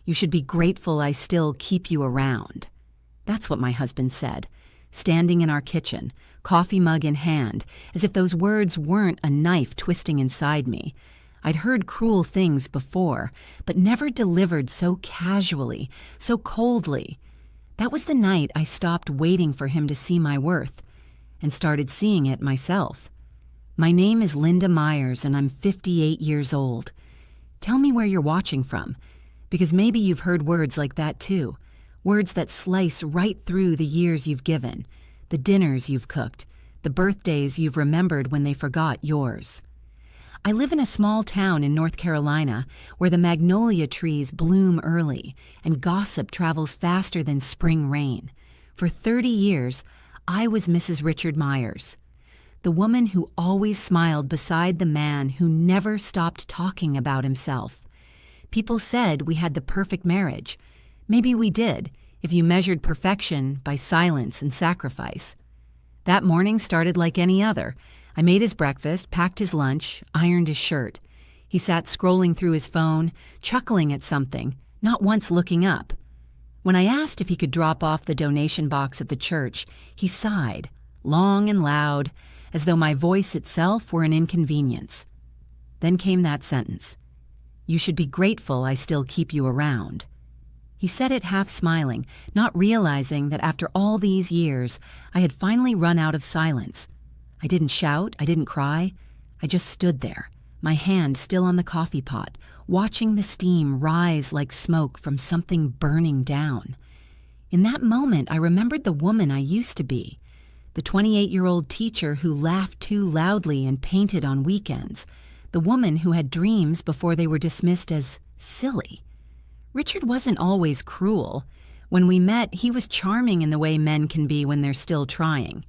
You should be grateful I still keep you around. That's what my husband said, standing in our kitchen, coffee mug in hand, as if those words weren't a knife twisting inside me. I'd heard cruel things before, but never delivered so casually, so coldly. That was the night I stopped waiting for him to see my worth and started seeing it myself. My name is Linda Myers, and I'm 58 years old. Tell me where you're watching from, because maybe you've heard words like that too, words that slice right through the years you've given, the dinners you've cooked, the birthdays you've remembered when they forgot yours. I live in a small town in North Carolina where the magnolia trees bloom early and gossip travels faster than spring rain. For 30 years, I was Mrs. Richard Myers, the woman who always smiled beside the man who never stopped talking about himself. People said we had the perfect marriage. Maybe we did, if you measured perfection by silence and sacrifice. That morning started like any other. I made his breakfast, packed his lunch, ironed his shirt. He sat scrolling through his phone, chuckling at something, not once looking up. When I asked if he could drop off the donation box at the church, he sighed, long and loud, as though my voice itself were an inconvenience. Then came that sentence. You should be grateful I still keep you around. He said it half smiling, not realizing that after all these years, I had finally run out of silence. I didn't shout, I didn't cry. I just stood there, my hand still on the coffee pot, watching the steam rise like smoke from something burning down. In that moment, I remembered the woman I used to be, the 28-year-old teacher who laughed too loudly and painted on weekends, the woman who had dreams before they were dismissed as silly. Richard wasn't always cruel. When we met, he was charming in the way men can be when they're still trying.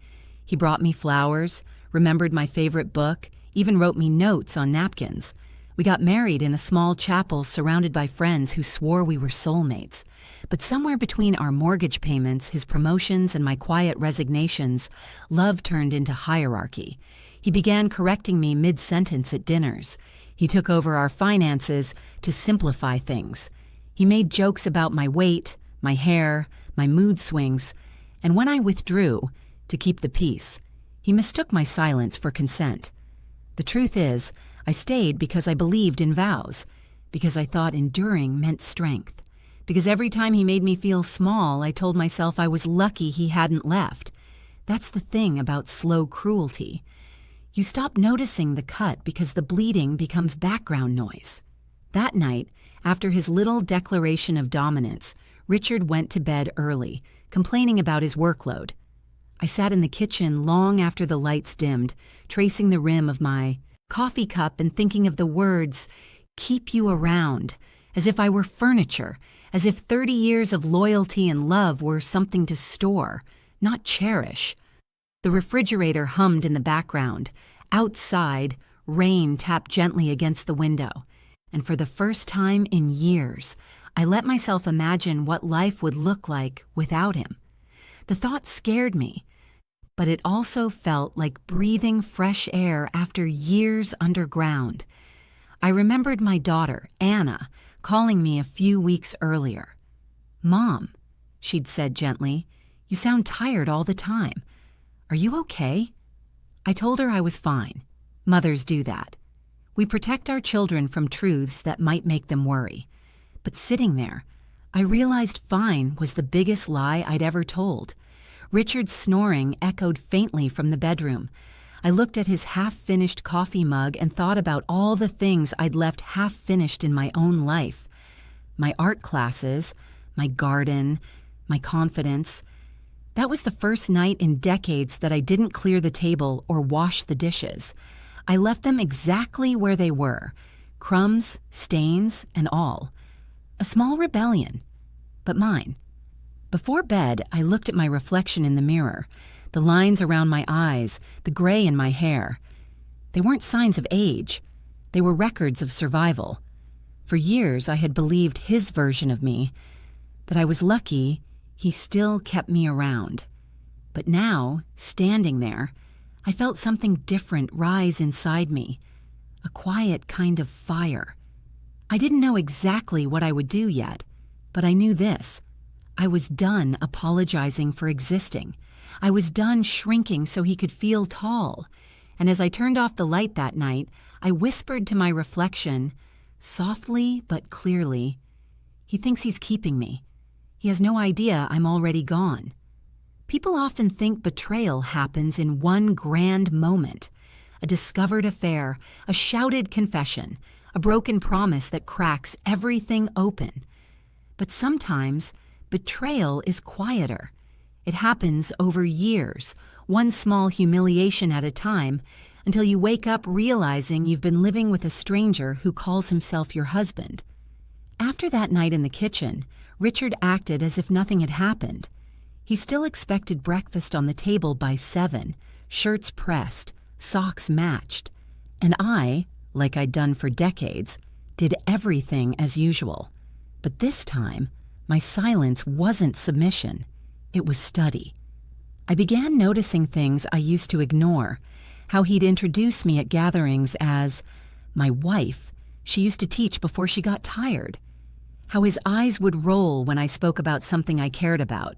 He brought me flowers, remembered my favorite book, even wrote me notes on napkins. We got married in a small chapel surrounded by friends who swore we were soulmates. But somewhere between our mortgage payments, his promotions, and my quiet resignations, love turned into hierarchy. He began correcting me mid-sentence at dinners. He took over our finances to simplify things. He made jokes about my weight, my hair, my mood swings, and when I withdrew, to keep the peace, he mistook my silence for consent. The truth is, I stayed because I believed in vows, because I thought enduring meant strength, because every time he made me feel small, I told myself I was lucky he hadn't left. That's the thing about slow cruelty. You stop noticing the cut because the bleeding becomes background noise. That night, after his little declaration of dominance, Richard went to bed early, complaining about his workload. I sat in the kitchen long after the lights dimmed, tracing the rim of my coffee cup and thinking of the words, "keep you around," as if I were furniture, as if 30 years of loyalty and love were something to store, not cherish. The refrigerator hummed in the background. Outside, rain tapped gently against the window. And for the first time in years, I let myself imagine what life would look like without him. The thought scared me, but it also felt like breathing fresh air after years underground. I remembered my daughter, Anna, calling me a few weeks earlier. "Mom," she'd said gently, "you sound tired all the time. Are you okay?" I told her I was fine. Mothers do that. We protect our children from truths that might make them worry. But sitting there, I realized fine was the biggest lie I'd ever told. Richard's snoring echoed faintly from the bedroom. I looked at his half-finished coffee mug and thought about all the things I'd left half-finished in my own life. My art classes, my garden, my confidence. That was the first night in decades that I didn't clear the table or wash the dishes. I left them exactly where they were, crumbs, stains, and all. A small rebellion, but mine. Before bed, I looked at my reflection in the mirror, the lines around my eyes, the gray in my hair. They weren't signs of age. They were records of survival. For years, I had believed his version of me, that I was lucky he still kept me around. But now, standing there, I felt something different rise inside me, a quiet kind of fire. I didn't know exactly what I would do yet, But I knew this. I was done apologizing for existing. I was done shrinking so he could feel tall. And as I turned off the light that night, I whispered to my reflection, softly but clearly, "He thinks he's keeping me. He has no idea I'm already gone." People often think betrayal happens in one grand moment. A discovered affair, a shouted confession, a broken promise that cracks everything open. But sometimes, betrayal is quieter. It happens over years, one small humiliation at a time, until you wake up realizing you've been living with a stranger who calls himself your husband. After that night in the kitchen, Richard acted as if nothing had happened. He still expected breakfast on the table by 7, shirts pressed, socks matched, and I, like I'd done for decades, did everything as usual. But this time, my silence wasn't submission. It was study. I began noticing things I used to ignore, how he'd introduce me at gatherings as my wife she used to teach before she got tired, how his eyes would roll when I spoke about something I cared about,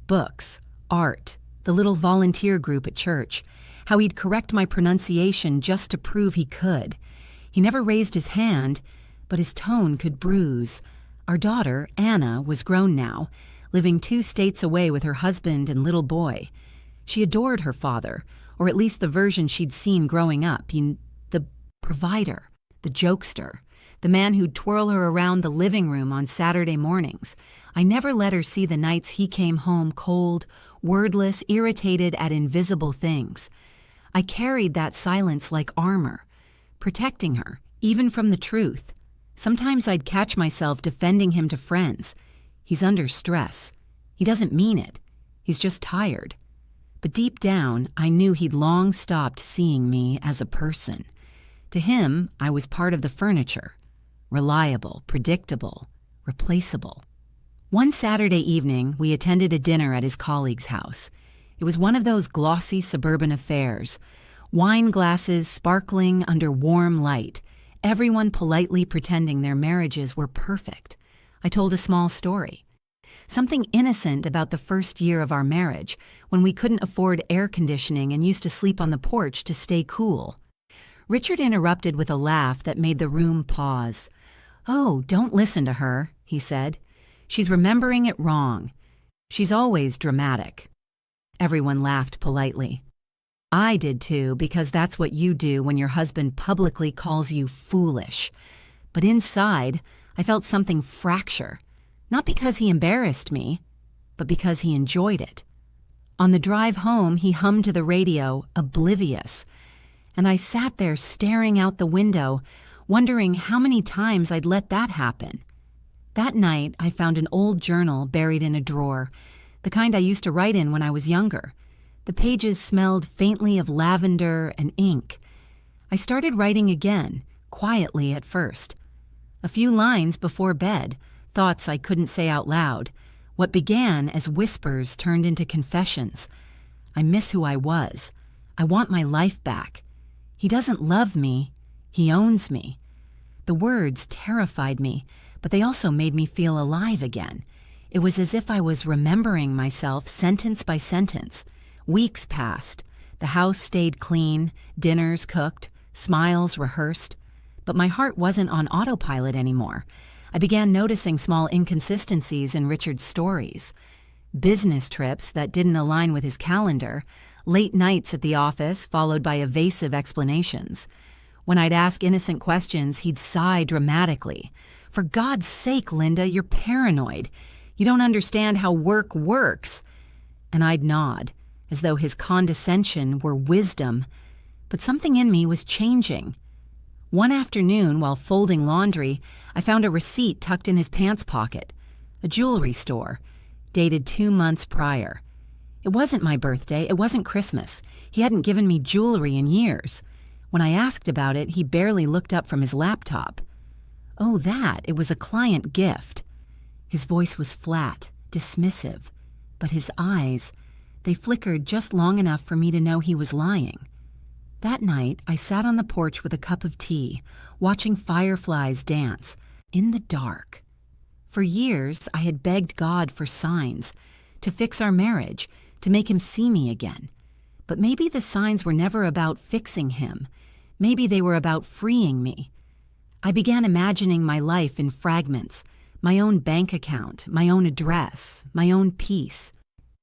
books, art, the little volunteer group at church, how he'd correct my pronunciation just to prove he could. He never raised his hand, but his tone could bruise. Our daughter, Anna, was grown now, living 2 states away with her husband and little boy. She adored her father, or at least the version she'd seen growing up, the provider, the jokester, the man who'd twirl her around the living room on Saturday mornings. I never let her see the nights he came home cold, wordless, irritated at invisible things. I carried that silence like armor, protecting her, even from the truth. Sometimes I'd catch myself defending him to friends. He's under stress. He doesn't mean it. He's just tired. But deep down, I knew he'd long stopped seeing me as a person. To him, I was part of the furniture. Reliable, predictable, replaceable. One Saturday evening, we attended a dinner at his colleague's house. It was one of those glossy suburban affairs. Wine glasses sparkling under warm light. Everyone politely pretending their marriages were perfect. I told a small story. Something innocent about the first year of our marriage, when we couldn't afford air conditioning and used to sleep on the porch to stay cool. Richard interrupted with a laugh that made the room pause. "Oh, don't listen to her," he said. "She's remembering it wrong. She's always dramatic." Everyone laughed politely. I did too, because that's what you do when your husband publicly calls you foolish. But inside, I felt something fracture. Not because he embarrassed me, but because he enjoyed it. On the drive home, he hummed to the radio, oblivious. And I sat there staring out the window, wondering how many times I'd let that happen. That night, I found an old journal buried in a drawer, the kind I used to write in when I was younger. The pages smelled faintly of lavender and ink. I started writing again, quietly at first. A few lines before bed, thoughts I couldn't say out loud. What began as whispers turned into confessions. I miss who I was. I want my life back. He doesn't love me. He owns me. The words terrified me, but they also made me feel alive again. It was as if I was remembering myself sentence by sentence. Weeks passed. The house stayed clean, dinners cooked, smiles rehearsed. But my heart wasn't on autopilot anymore. I began noticing small inconsistencies in Richard's stories. Business trips that didn't align with his calendar, late nights at the office followed by evasive explanations. When I'd ask innocent questions, he'd sigh dramatically. "For God's sake, Linda, you're paranoid. You don't understand how work works." And I'd nod, as though his condescension were wisdom. But something in me was changing. One afternoon, while folding laundry, I found a receipt tucked in his pants pocket. A jewelry store, dated 2 months prior. It wasn't my birthday, it wasn't Christmas. He hadn't given me jewelry in years. When I asked about it, he barely looked up from his laptop. Oh, it was a client gift. His voice was flat, dismissive, but his eyes, they flickered just long enough for me to know he was lying. That night, I sat on the porch with a cup of tea, watching fireflies dance, in the dark. For years, I had begged God for signs, to fix our marriage, to make him see me again. But maybe the signs were never about fixing him. Maybe they were about freeing me. I began imagining my life in fragments, my own bank account, my own address, my own peace.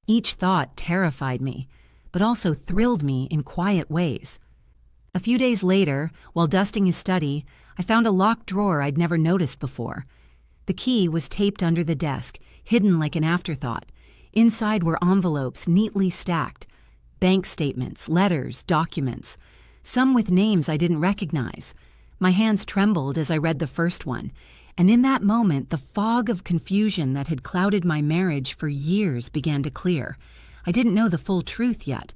Each thought terrified me, but also thrilled me in quiet ways. A few days later, while dusting his study, I found a locked drawer I'd never noticed before. The key was taped under the desk, hidden like an afterthought. Inside were envelopes neatly stacked, bank statements, letters, documents, some with names I didn't recognize. My hands trembled as I read the first one, and in that moment, the fog of confusion that had clouded my marriage for years began to clear. I didn't know the full truth yet,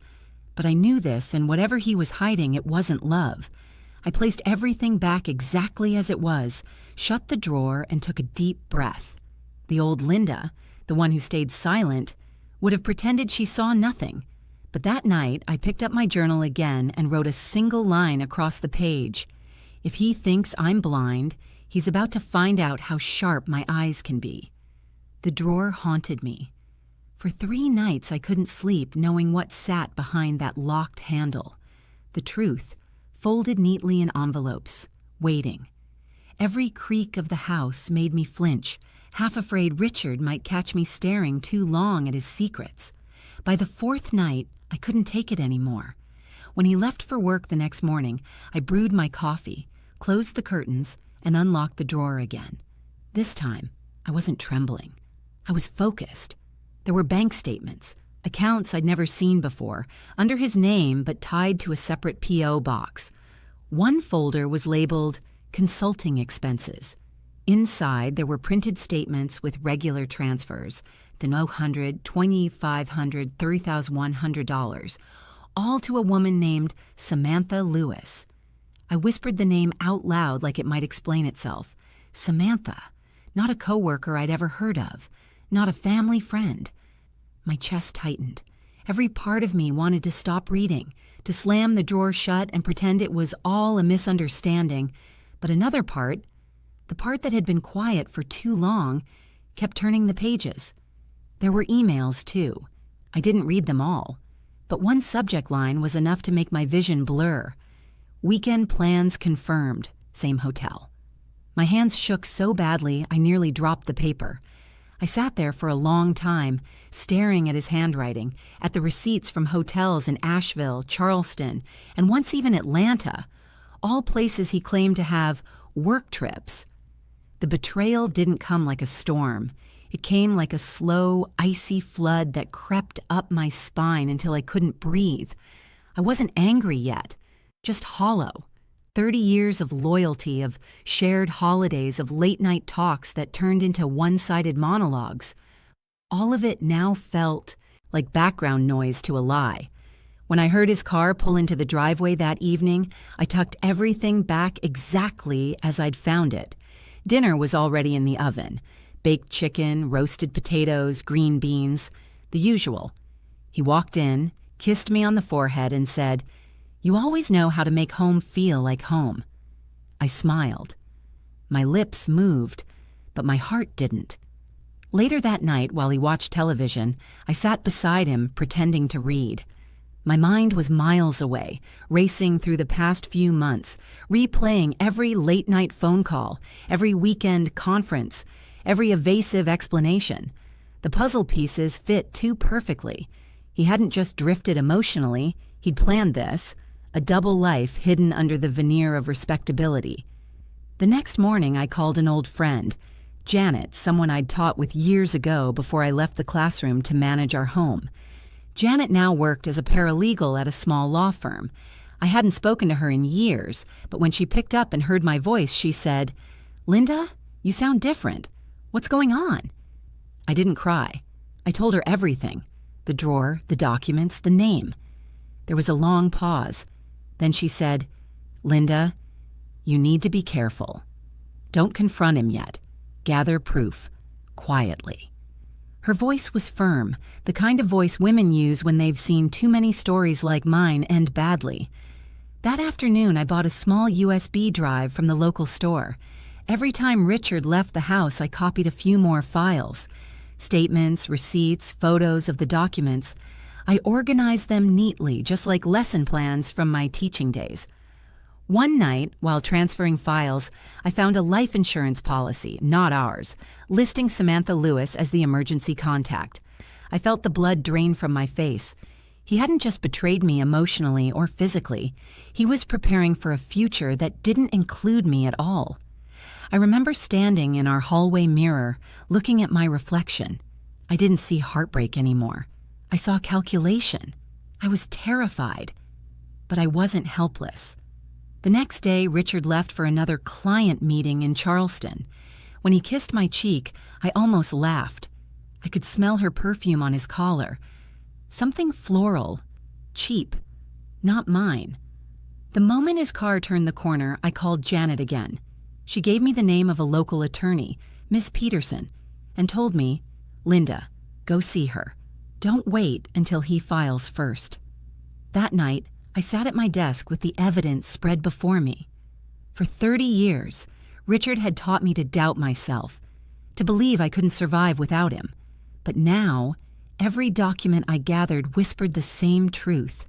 but I knew this, and whatever he was hiding, it wasn't love. I placed everything back exactly as it was, shut the drawer, and took a deep breath. The old Linda, the one who stayed silent, would have pretended she saw nothing. But that night, I picked up my journal again and wrote a single line across the page. If he thinks I'm blind, he's about to find out how sharp my eyes can be. The drawer haunted me. For 3 nights I couldn't sleep knowing what sat behind that locked handle. The truth, folded neatly in envelopes, waiting. Every creak of the house made me flinch, half afraid Richard might catch me staring too long at his secrets. By the 4th night, I couldn't take it anymore. When he left for work the next morning, I brewed my coffee, closed the curtains, and unlocked the drawer again. This time, I wasn't trembling. I was focused. There were bank statements, accounts I'd never seen before, under his name but tied to a separate P.O. box. One folder was labeled Consulting Expenses. Inside, there were printed statements with regular transfers, $100, $2,500, $3,100, all to a woman named Samantha Lewis. I whispered the name out loud like it might explain itself. Samantha, not a coworker I'd ever heard of, not a family friend. My chest tightened. Every part of me wanted to stop reading, to slam the drawer shut and pretend it was all a misunderstanding. But another part, the part that had been quiet for too long, kept turning the pages. There were emails, too. I didn't read them all, but one subject line was enough to make my vision blur. Weekend plans confirmed, same hotel. My hands shook so badly I nearly dropped the paper. I sat there for a long time, staring at his handwriting, at the receipts from hotels in Asheville, Charleston, and once even Atlanta, all places he claimed to have work trips. The betrayal didn't come like a storm. It came like a slow, icy flood that crept up my spine until I couldn't breathe. I wasn't angry yet, just hollow. 30 years of loyalty, of shared holidays, of late-night talks that turned into one-sided monologues. All of it now felt like background noise to a lie. When I heard his car pull into the driveway that evening, I tucked everything back exactly as I'd found it. Dinner was already in the oven. Baked chicken, roasted potatoes, green beans, the usual. He walked in, kissed me on the forehead, and said, "You always know how to make home feel like home." I smiled. My lips moved, but my heart didn't. Later that night, while he watched television, I sat beside him, pretending to read. My mind was miles away, racing through the past few months, replaying every late-night phone call, every weekend conference, every evasive explanation. The puzzle pieces fit too perfectly. He hadn't just drifted emotionally, he'd planned this, a double life hidden under the veneer of respectability. The next morning, I called an old friend, Janet, someone I'd taught with years ago before I left the classroom to manage our home. Janet now worked as a paralegal at a small law firm. I hadn't spoken to her in years, but when she picked up and heard my voice, she said, "Linda, you sound different. What's going on?" I didn't cry. I told her everything, the drawer, the documents, the name. There was a long pause. Then she said, "Linda, you need to be careful. Don't confront him yet. Gather proof, quietly." Her voice was firm, the kind of voice women use when they've seen too many stories like mine end badly. That afternoon, I bought a small USB drive from the local store. Every time Richard left the house, I copied a few more files. Statements, receipts, photos of the documents. I organized them neatly, just like lesson plans from my teaching days. One night, while transferring files, I found a life insurance policy, not ours, listing Samantha Lewis as the emergency contact. I felt the blood drain from my face. He hadn't just betrayed me emotionally or physically. He was preparing for a future that didn't include me at all. I remember standing in our hallway mirror, looking at my reflection. I didn't see heartbreak anymore. I saw calculation. I was terrified. But I wasn't helpless. The next day, Richard left for another client meeting in Charleston. When he kissed my cheek, I almost laughed. I could smell her perfume on his collar. Something floral, cheap, not mine. The moment his car turned the corner, I called Janet again. She gave me the name of a local attorney, Miss Peterson, and told me, "Linda, go see her. Don't wait until he files first." That night, I sat at my desk with the evidence spread before me. For 30 years, Richard had taught me to doubt myself, to believe I couldn't survive without him. But now, every document I gathered whispered the same truth.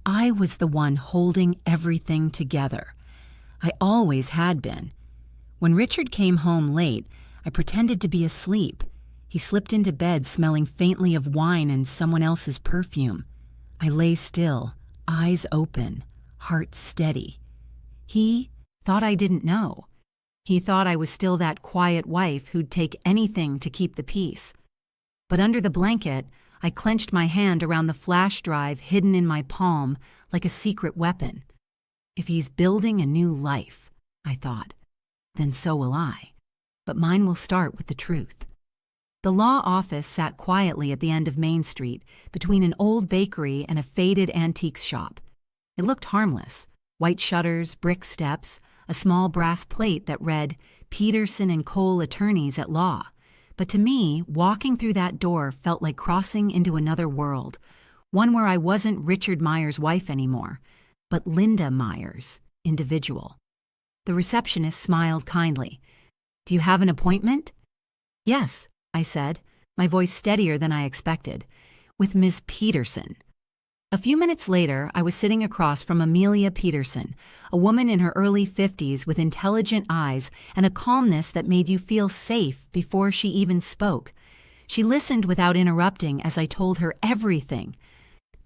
I was the one holding everything together. I always had been. When Richard came home late, I pretended to be asleep. He slipped into bed smelling faintly of wine and someone else's perfume. I lay still, eyes open, heart steady. He thought I didn't know. He thought I was still that quiet wife who'd take anything to keep the peace. But under the blanket, I clenched my hand around the flash drive hidden in my palm like a secret weapon. If he's building a new life, I thought, then so will I. But mine will start with the truth. The law office sat quietly at the end of Main Street, between an old bakery and a faded antiques shop. It looked harmless. White shutters, brick steps, a small brass plate that read, "Peterson and Cole Attorneys at Law." But to me, walking through that door felt like crossing into another world, one where I wasn't Richard Myers' wife anymore, but Linda Myers, individual. The receptionist smiled kindly. "Do you have an appointment?" "Yes," I said, my voice steadier than I expected, "with Ms. Peterson." A few minutes later, I was sitting across from Amelia Peterson, a woman in her early 50s with intelligent eyes and a calmness that made you feel safe before she even spoke. She listened without interrupting as I told her everything.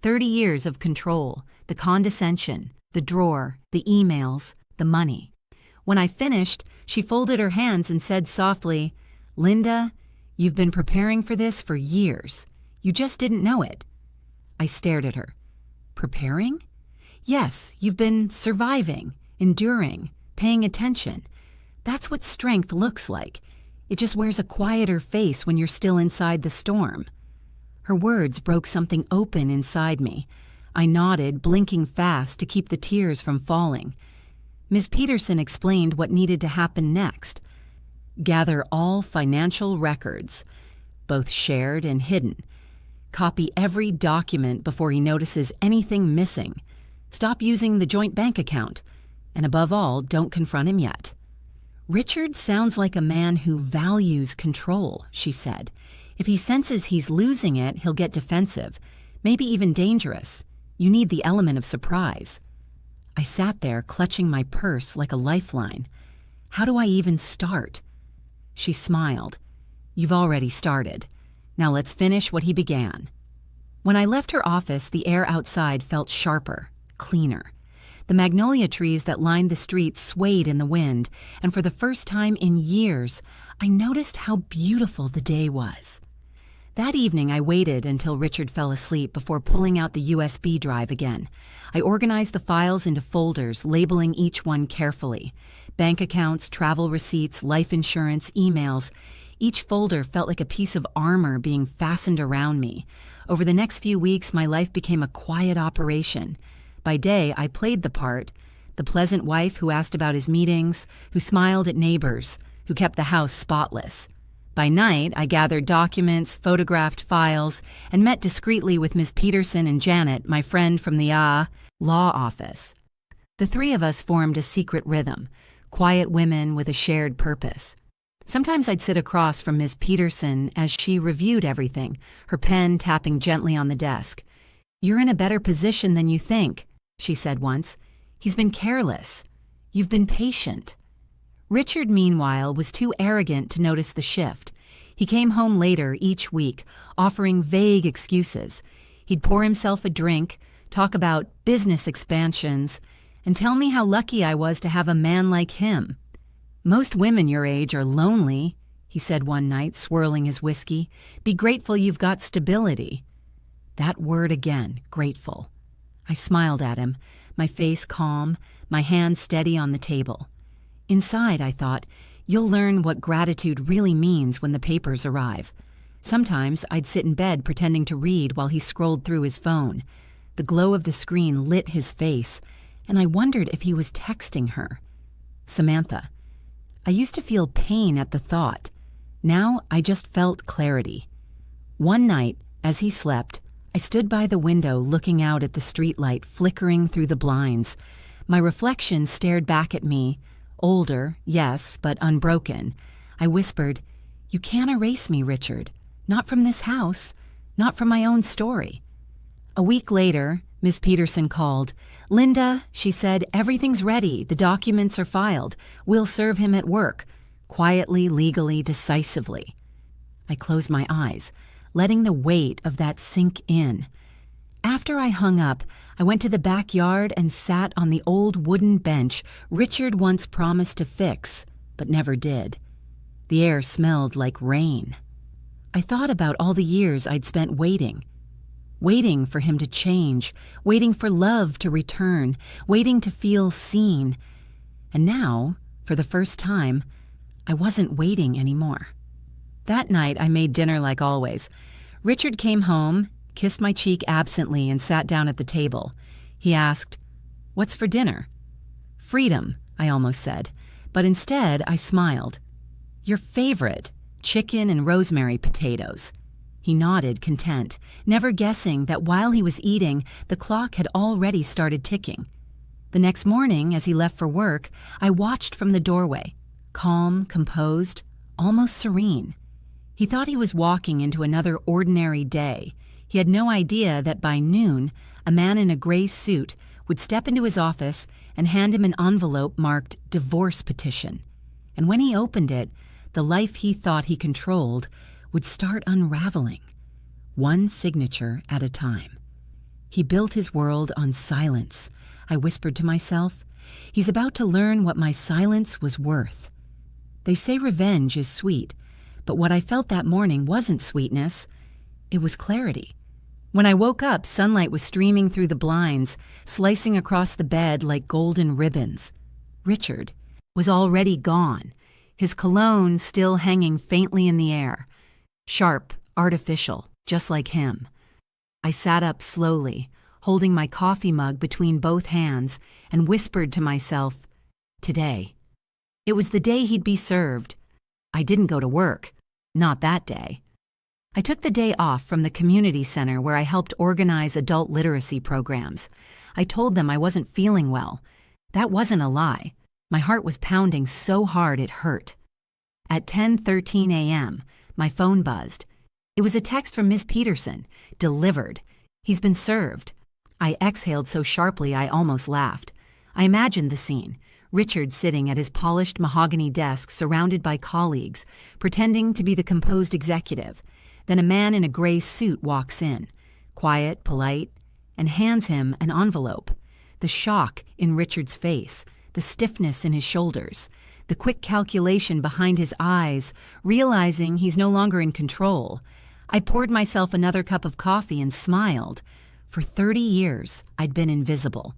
30 years of control, the condescension, the drawer, the emails, the money. When I finished, she folded her hands and said softly, "Linda, you've been preparing for this for years. You just didn't know it." I stared at her. "Preparing?" "Yes, you've been surviving, enduring, paying attention. That's what strength looks like. It just wears a quieter face when you're still inside the storm." Her words broke something open inside me. I nodded, blinking fast to keep the tears from falling. Ms. Peterson explained what needed to happen next. Gather all financial records, both shared and hidden. Copy every document before he notices anything missing. Stop using the joint bank account. And above all, don't confront him yet. "Richard sounds like a man who values control," she said. "If he senses he's losing it, he'll get defensive, maybe even dangerous. You need the element of surprise." I sat there clutching my purse like a lifeline. How do I even start? She smiled. "You've already started. Now let's finish what he began." When I left her office, the air outside felt sharper, cleaner. The magnolia trees that lined the street swayed in the wind, and for the first time in years, I noticed how beautiful the day was. That evening, I waited until Richard fell asleep before pulling out the USB drive again. I organized the files into folders, labeling each one carefully. Bank accounts, travel receipts, life insurance, emails. Each folder felt like a piece of armor being fastened around me. Over the next few weeks, my life became a quiet operation. By day, I played the part, the pleasant wife who asked about his meetings, who smiled at neighbors, who kept the house spotless. By night, I gathered documents, photographed files, and met discreetly with Ms. Peterson and Janet, my friend from the law office. The three of us formed a secret rhythm. quiet women with a shared purpose. Sometimes I'd sit across from Ms. Peterson as she reviewed everything, her pen tapping gently on the desk. "You're in a better position than you think," she said once. "He's been careless. You've been patient." Richard, meanwhile, was too arrogant to notice the shift. He came home later each week, offering vague excuses. He'd pour himself a drink, talk about business expansions, and tell me how lucky I was to have a man like him. "Most women your age are lonely," he said one night, swirling his whiskey. "Be grateful you've got stability." That word again, grateful. I smiled at him, my face calm, my hand steady on the table. Inside, I thought, you'll learn what gratitude really means when the papers arrive. Sometimes I'd sit in bed pretending to read while he scrolled through his phone. The glow of the screen lit his face, and I wondered if he was texting her. Samantha. I used to feel pain at the thought. Now I just felt clarity. One night, as he slept, I stood by the window looking out at the streetlight flickering through the blinds. My reflection stared back at me, older, yes, but unbroken. I whispered, "You can't erase me, Richard. Not from this house, not from my own story." A week later, Ms. Peterson called. "Linda," she said, "everything's ready. The documents are filed. We'll serve him at work." Quietly, legally, decisively. I closed my eyes, letting the weight of that sink in. After I hung up, I went to the backyard and sat on the old wooden bench Richard once promised to fix, but never did. The air smelled like rain. I thought about all the years I'd spent waiting for him to change, waiting for love to return, waiting to feel seen. And now, for the first time, I wasn't waiting anymore. That night, I made dinner like always. Richard came home, kissed my cheek absently, and sat down at the table. He asked, "What's for dinner?" "Freedom," I almost said, but instead I smiled. "Your favorite, chicken and rosemary potatoes." He nodded, content, never guessing that while he was eating, the clock had already started ticking. The next morning, as he left for work, I watched from the doorway, calm, composed, almost serene. He thought he was walking into another ordinary day. He had no idea that by noon, a man in a gray suit would step into his office and hand him an envelope marked divorce petition. And when he opened it, the life he thought he controlled would start unraveling, one signature at a time. He built his world on silence, I whispered to myself. He's about to learn what my silence was worth. They say revenge is sweet, but what I felt that morning wasn't sweetness, it was clarity. When I woke up, sunlight was streaming through the blinds, slicing across the bed like golden ribbons. Richard was already gone, his cologne still hanging faintly in the air. Sharp, artificial, just like him. I sat up slowly, holding my coffee mug between both hands, and whispered to myself, today. It was the day he'd be served. I didn't go to work. Not that day. I took the day off from the community center where I helped organize adult literacy programs. I told them I wasn't feeling well. That wasn't a lie. My heart was pounding so hard it hurt. At 10:13 a.m., my phone buzzed. It was a text from Ms. Peterson. Delivered. He's been served. I exhaled so sharply I almost laughed. I imagined the scene. Richard sitting at his polished mahogany desk surrounded by colleagues, pretending to be the composed executive. Then a man in a gray suit walks in, quiet, polite, and hands him an envelope. The shock in Richard's face, the stiffness in his shoulders, the quick calculation behind his eyes, realizing he's no longer in control. I poured myself another cup of coffee and smiled. For 30 years, I'd been invisible.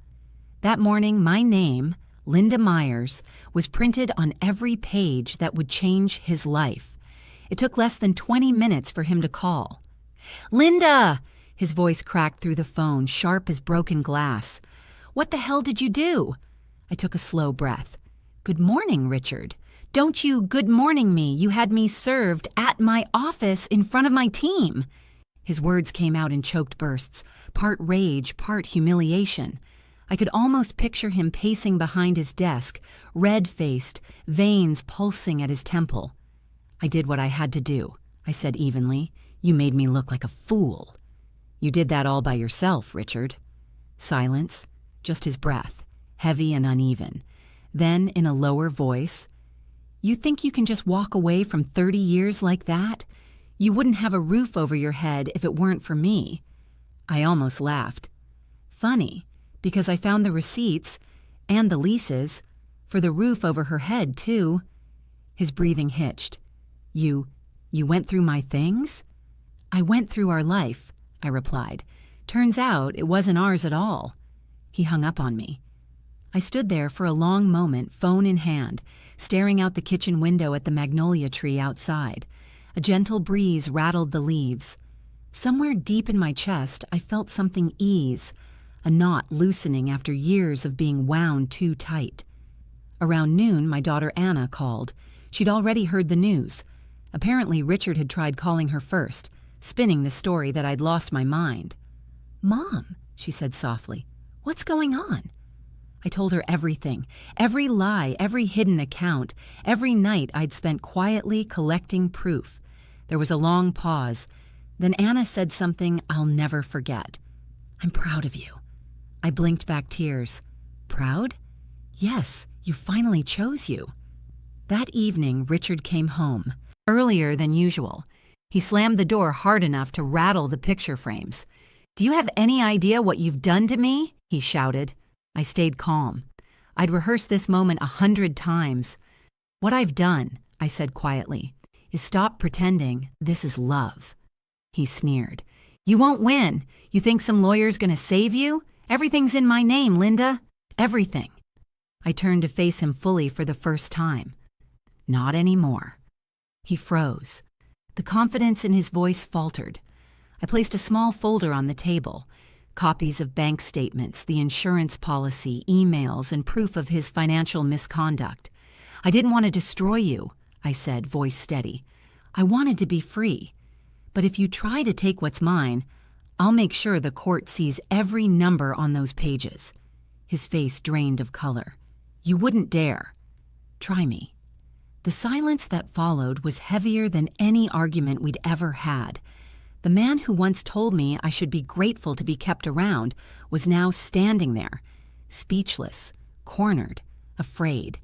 That morning, my name, Linda Myers, was printed on every page that would change his life. It took less than 20 minutes for him to call. "Linda!" His voice cracked through the phone, sharp as broken glass. "What the hell did you do?" I took a slow breath. "Good morning, Richard. Don't you good morning me. You had me served at my office in front of my team." His words came out in choked bursts, part rage, part humiliation. I could almost picture him pacing behind his desk, red-faced, veins pulsing at his temple. "I did what I had to do," I said evenly. "You made me look like a fool." "You did that all by yourself, Richard." Silence, just his breath, heavy and uneven. Then, in a lower voice, "You think you can just walk away from 30 years like that? You wouldn't have a roof over your head if it weren't for me." I almost laughed. Funny, because I found the receipts and the leases for the roof over her head, too. His breathing hitched. You went through my things?" "I went through our life," I replied. "Turns out it wasn't ours at all." He hung up on me. I stood there for a long moment, phone in hand, staring out the kitchen window at the magnolia tree outside. A gentle breeze rattled the leaves. Somewhere deep in my chest, I felt something ease, a knot loosening after years of being wound too tight. Around noon, my daughter Anna called. She'd already heard the news. Apparently, Richard had tried calling her first, spinning the story that I'd lost my mind. "Mom," she said softly, "what's going on?" I told her everything, every lie, every hidden account, every night I'd spent quietly collecting proof. There was a long pause. Then Anna said something I'll never forget. "I'm proud of you." I blinked back tears. "Proud?" "Yes, you finally chose you." That evening, Richard came home, earlier than usual. He slammed the door hard enough to rattle the picture frames. "Do you have any idea what you've done to me?" he shouted. I stayed calm. I'd rehearsed this moment 100 times. "What I've done," I said quietly, "is stop pretending this is love." He sneered. "You won't win. You think some lawyer's gonna save you? Everything's in my name, Linda. Everything." I turned to face him fully for the first time. "Not anymore." He froze. The confidence in his voice faltered. I placed a small folder on the table. Copies of bank statements, the insurance policy, emails, and proof of his financial misconduct. "I didn't want to destroy you," I said, voice steady. "I wanted to be free. But if you try to take what's mine, I'll make sure the court sees every number on those pages." His face drained of color. "You wouldn't dare." "Try me." The silence that followed was heavier than any argument we'd ever had. The man who once told me I should be grateful to be kept around was now standing there, speechless, cornered, afraid.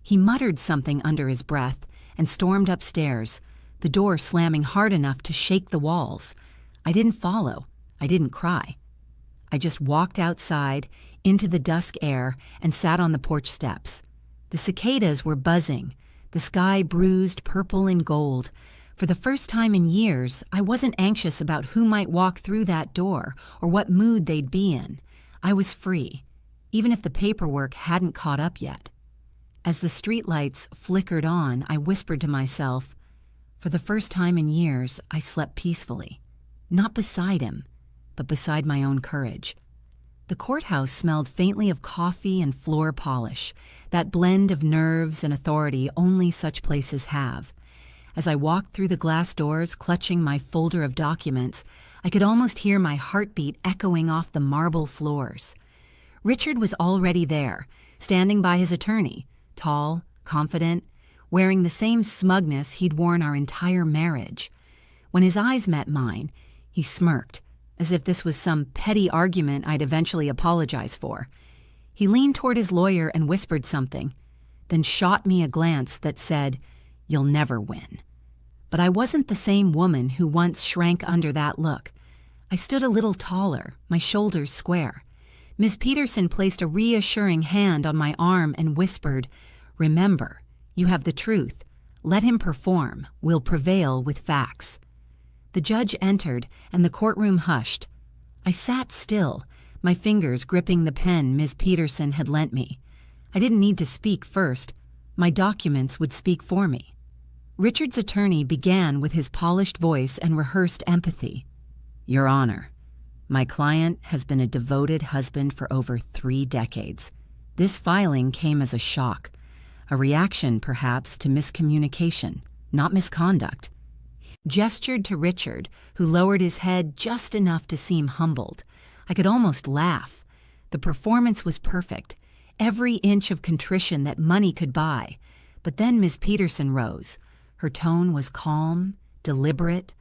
He muttered something under his breath and stormed upstairs, the door slamming hard enough to shake the walls. I didn't follow. I didn't cry. I just walked outside, into the dusk air, and sat on the porch steps. The cicadas were buzzing, the sky bruised purple and gold. For the first time in years, I wasn't anxious about who might walk through that door or what mood they'd be in. I was free, even if the paperwork hadn't caught up yet. As the streetlights flickered on, I whispered to myself, for the first time in years, I slept peacefully. Not beside him, but beside my own courage. The courthouse smelled faintly of coffee and floor polish, that blend of nerves and authority only such places have. As I walked through the glass doors, clutching my folder of documents, I could almost hear my heartbeat echoing off the marble floors. Richard was already there, standing by his attorney, tall, confident, wearing the same smugness he'd worn our entire marriage. When his eyes met mine, he smirked, as if this was some petty argument I'd eventually apologize for. He leaned toward his lawyer and whispered something, then shot me a glance that said, "You'll never win." But I wasn't the same woman who once shrank under that look. I stood a little taller, my shoulders square. Ms. Peterson placed a reassuring hand on my arm and whispered, "Remember, you have the truth. Let him perform. We'll prevail with facts." The judge entered, and the courtroom hushed. I sat still, my fingers gripping the pen Ms. Peterson had lent me. I didn't need to speak first. My documents would speak for me. Richard's attorney began with his polished voice and rehearsed empathy. "Your Honor, my client has been a devoted husband for over 3 decades. This filing came as a shock, a reaction perhaps to miscommunication, not misconduct." Gestured to Richard, who lowered his head just enough to seem humbled. I could almost laugh. The performance was perfect, every inch of contrition that money could buy. But then Ms. Peterson rose. Her tone was calm, deliberate,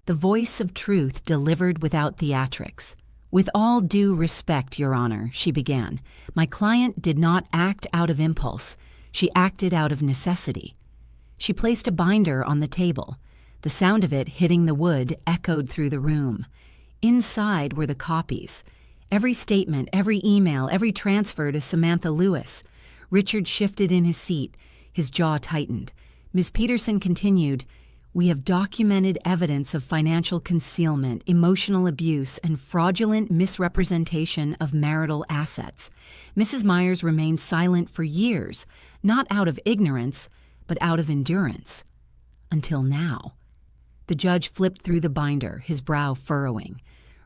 the voice of truth delivered without theatrics. "With all due respect, Your Honor," she began, "my client did not act out of impulse. She acted out of necessity." She placed a binder on the table. The sound of it hitting the wood echoed through the room. Inside were the copies. Every statement, every email, every transfer to Samantha Lewis. Richard shifted in his seat. His jaw tightened. Ms. Peterson continued, "We have documented evidence of financial concealment, emotional abuse, and fraudulent misrepresentation of marital assets. Mrs. Myers remained silent for years, not out of ignorance, but out of endurance. Until now." The judge flipped through the binder, his brow furrowing.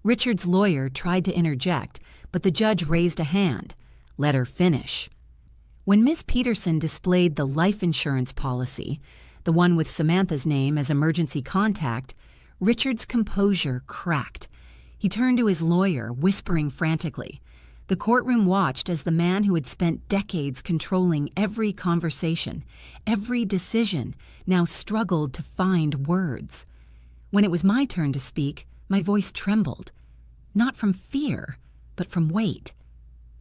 Richard's lawyer tried to interject, but the judge raised a hand. "Let her finish." When Ms. Peterson displayed the life insurance policy, the one with Samantha's name as emergency contact, Richard's composure cracked. He turned to his lawyer, whispering frantically. The courtroom watched as the man who had spent decades controlling every conversation, every decision, now struggled to find words. When it was my turn to speak, my voice trembled. Not from fear, but from weight.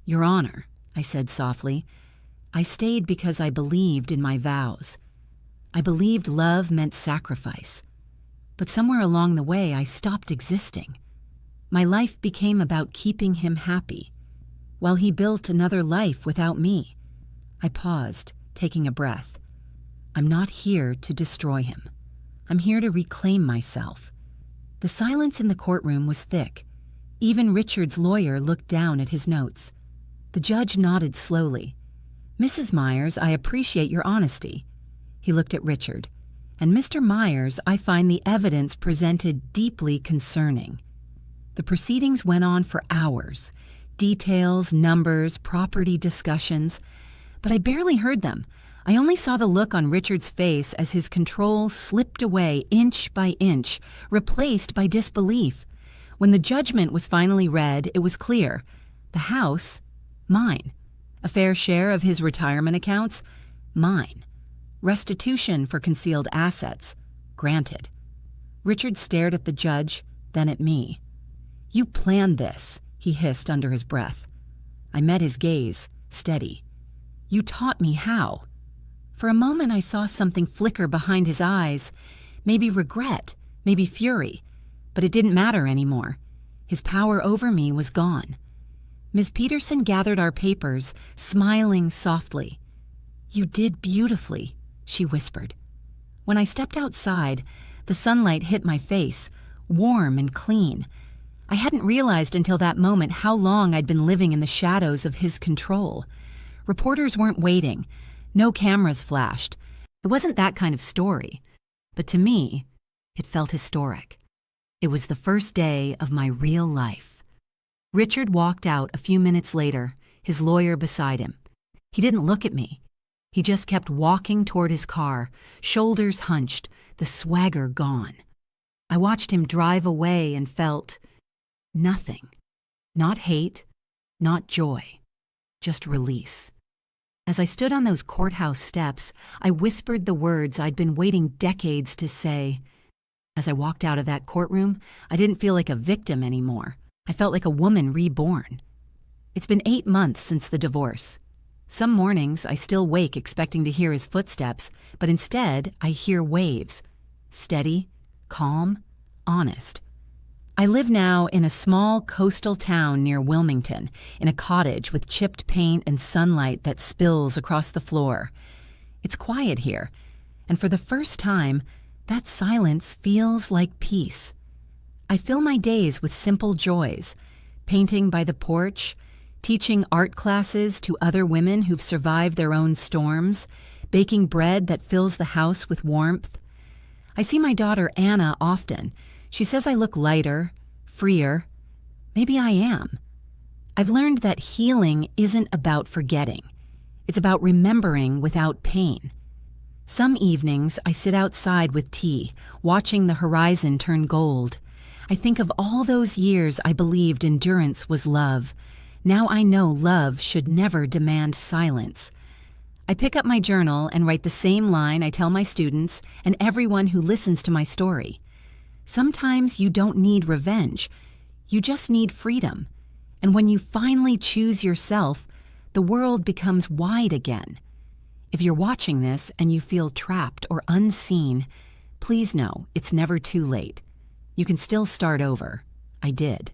"Your Honor," I said softly, "I stayed because I believed in my vows. I believed love meant sacrifice. But somewhere along the way, I stopped existing. My life became about keeping him happy, while he built another life without me." I paused, taking a breath. "I'm not here to destroy him. I'm here to reclaim myself." The silence in the courtroom was thick. Even Richard's lawyer looked down at his notes. The judge nodded slowly. "Mrs. Myers, I appreciate your honesty." He looked at Richard. "And Mr. Myers, I find the evidence presented deeply concerning." The proceedings went on for hours. Details, numbers, property discussions. But I barely heard them. I only saw the look on Richard's face as his control slipped away inch by inch, replaced by disbelief. When the judgment was finally read, it was clear. The house, mine. A fair share of his retirement accounts, mine. Restitution for concealed assets, granted. Richard stared at the judge, then at me. "You planned this," he hissed under his breath. I met his gaze, steady. "You taught me how." For a moment I saw something flicker behind his eyes, maybe regret, maybe fury, but it didn't matter anymore. His power over me was gone. Ms. Peterson gathered our papers, smiling softly. "You did beautifully," she whispered. When I stepped outside, the sunlight hit my face, warm and clean. I hadn't realized until that moment how long I'd been living in the shadows of his control. Reporters weren't waiting. No cameras flashed. It wasn't that kind of story. But to me, it felt historic. It was the first day of my real life. Richard walked out a few minutes later, his lawyer beside him. He didn't look at me. He just kept walking toward his car, shoulders hunched, the swagger gone. I watched him drive away and felt nothing. Not hate, not joy, just release. As I stood on those courthouse steps, I whispered the words I'd been waiting decades to say. As I walked out of that courtroom, I didn't feel like a victim anymore. I felt like a woman reborn. It's been 8 months since the divorce. Some mornings I still wake expecting to hear his footsteps, but instead I hear waves. Steady, calm, honest. I live now in a small coastal town near Wilmington, in a cottage with chipped paint and sunlight that spills across the floor. It's quiet here, and for the first time, that silence feels like peace. I fill my days with simple joys, painting by the porch, teaching art classes to other women who've survived their own storms, baking bread that fills the house with warmth. I see my daughter Anna often. She says I look lighter, freer. Maybe I am. I've learned that healing isn't about forgetting. It's about remembering without pain. Some evenings I sit outside with tea, watching the horizon turn gold. I think of all those years I believed endurance was love. Now I know love should never demand silence. I pick up my journal and write the same line I tell my students and everyone who listens to my story. Sometimes you don't need revenge. You just need freedom. And when you finally choose yourself, the world becomes wide again. If you're watching this and you feel trapped or unseen, please know it's never too late. You can still start over. I did.